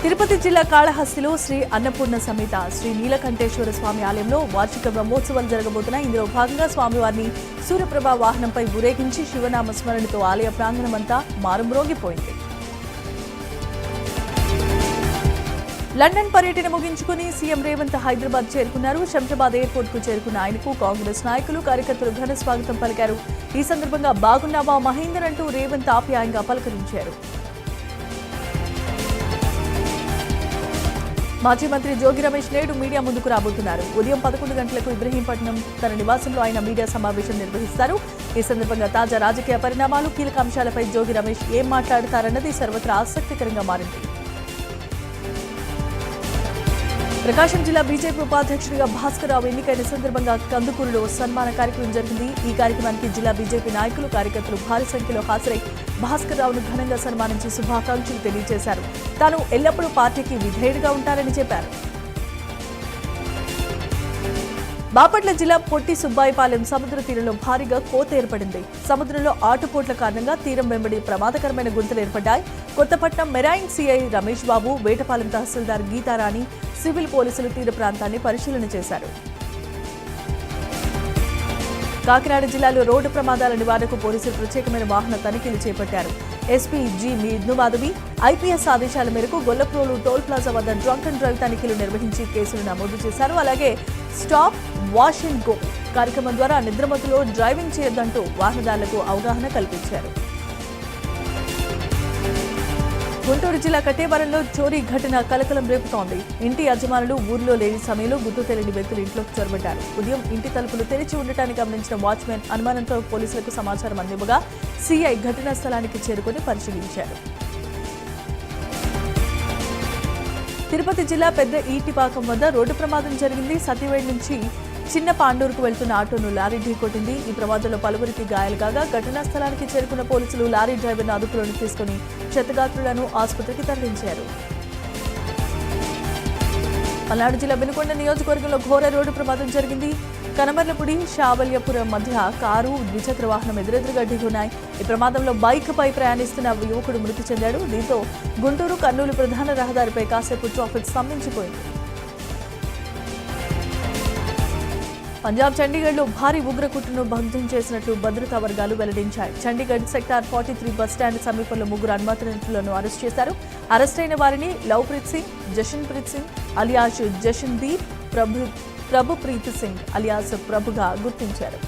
తిరుపతి జిల్లా కాళహస్తిలో శ్రీ అన్నపూర్ణ సమేత శ్రీ నీలకంఠేశ్వర స్వామి ఆలయంలో వార్షిక బ్రహ్మోత్సవాలు జరగబోతున్నాయి. ఇందులో భాగంగా స్వామివారిని సూర్యప్రభ వాహనంపై ఊరేగించి శివనామ స్మరణతో ఆలయ ప్రాంగణమంతా మారుమ్రోగిపోయింది. లండన్ పర్యటన ముగించుకుని సీఎం రేవంత్ హైదరాబాద్ చేరుకున్నారు. శంషాబాద్ ఎయిర్పోర్ట్ కు చేరుకున్న ఆయనకు కాంగ్రెస్ నాయకులు కార్యకర్తలు ఘన స్వాగతం పలికారు. ఈ సందర్భంగా బాగున్నావా మహేందర్ అంటూ రేవంత్ ఆప్యాయంగా పలకరించారు. మాజీ మంత్రి జోగి రమేష్ నేడు మీడియా ముందుకు రాబోతున్నారు. ఉదయం 11 గంటలకు ఇబ్రహీంపట్నం తన నివాసంలో ఆయన మీడియా సమావేశం నిర్వహిస్తారు. ఈ సందర్భంగా తాజా రాజకీయ పరిణామాలు, కీలక అంశాలపై జోగి రమేష్ ఏం మాట్లాడతారన్నది సర్వత్రా ఆసక్తికరంగా మారింది. ప్రకాశం జిల్లా బీజేపీ ఉపాధ్యక్షుడిగా భాస్కర్ రావు ఎన్నికైన సందర్భంగా కందుకూరులో సన్మాన కార్యక్రమం జరిగింది. ఈ కార్యక్రమానికి జిల్లా బీజేపీ నాయకులు, కార్యకర్తలు భారీ సంఖ్యలో హాజరై భాస్కర్ రావును ఘనంగా సన్మానించి శుభాకాంక్షలు తెలియజేశారు. తాను ఎల్లప్పుడూ పార్టీకి విధేయుడిగా ఉంటారని చెప్పారు. బాపట్ల జిల్లా పొట్టి సుబ్బాయిపాలెం సముద్ర తీరంలో భారీగా కోత ఏర్పడింది. సముద్రంలో ఆటుపోట్ల కారణంగా తీరం వెంబడి ప్రమాదకరమైన గుంతలు ఏర్పడ్డాయి. కొత్తపట్నం మెరైన్ సీఐ రమేష్ బాబు, వేటపాలెం తహసీల్దార్ గీతారాణి, సివిల్ పోలీసులు తీర ప్రాంతాన్ని పరిశీలన చేశారు. కాకినాడ జిల్లాలో రోడ్డు ప్రమాదాల నివారణకు పోలీసులు ప్రత్యేకమైన వాహన తనిఖీలు చేపట్టారు. ఎస్పీ జి మిద్నుమాధవి ఐపీఎస్ ఆదేశాల మేరకు గొల్లప్రోలు టోల్ ప్లాజా వద్ద డ్రంక్ అండ్ డ్రైవ్ తనిఖీలు నిర్వహించి కేసులు నమోదు చేశారు. అలాగే స్టాప్ వాష్ అండ్ గో కార్యక్రమం ద్వారా నిద్రమత్తులో డ్రైవింగ్ చేయొద్దంటూ వాహనదారులకు అవగాహన కల్పించారు. గుంటూరు జిల్లా కట్టేవరంలో చోరీ ఘటన కలకలం రేపుతోంది. ఇంటి యజమానులు ఊర్లో లేని సమయంలో గుర్తు తెలియని వ్యక్తులు ఇంట్లోకి చొరబడ్డారు. ఉదయం ఇంటి తలుపులు తెరిచి ఉండటాన్ని గమనించిన వాచ్మెన్ అనుమానంతో పోలీసులకు సమాచారం అందివ్వగా సీఐ ఘటనా స్థలానికి చేరుకుని పరిశీలించారు. తిరుపతి జిల్లా పెద్ద ఈటిపాకం వద్ద రోడ్డు ప్రమాదం జరిగింది. సతీవేడ్ నుంచి చిన్న పాండూరుకు వెళ్తున్న ఆటోను లారీ ఢీకొట్టింది. ఈ ప్రమాదంలో పలువురికి గాయాలు కాగా ఘటనా స్థలానికి చేరుకున్న పోలీసులు లారీ డ్రైవర్ను అదుపులోకి తీసుకుని క్షతగాత్రులను ఆసుపత్రికి తరలించారు. పల్నాడు జిల్లా వినుకొండ నియోజకవర్గంలో ఘోర రోడ్డు ప్రమాదం జరిగింది. కనమర్లపూడి శావల్యపురం మధ్య కారు, ద్విచక్ర వాహనం ఎదురెదురుగా ఢీకొన్నాయి. ఈ ప్రమాదంలో బైక్ పై ప్రయాణిస్తున్న యువకుడు మృతి చెందాడు. దీంతో గుంటూరు కర్నూలు ప్రధాన రహదారిపై కాసేపు ట్రాఫిక్ స్తంభించిపోయింది. పంజాబ్ చండీగఢ్లో భారీ ఉగ్రకుట్రను భగ్నం చేసినట్లు భద్రతా వర్గాలు వెల్లడించాయి. చండీగఢ్ సెక్టార్ 43 బస్టాండ్ సమీపంలో 3 అనుమానితులను అరెస్ట్ చేశారు. అరెస్ట్ అయిన వారిని లవ్ప్రీత్ సింగ్, జషన్ప్రీత్ సింగ్ అలియాస్ జషన్దీప్, ప్రభుప్రీత్ సింగ్ అలియాస్ ప్రభుగా గుర్తించారు.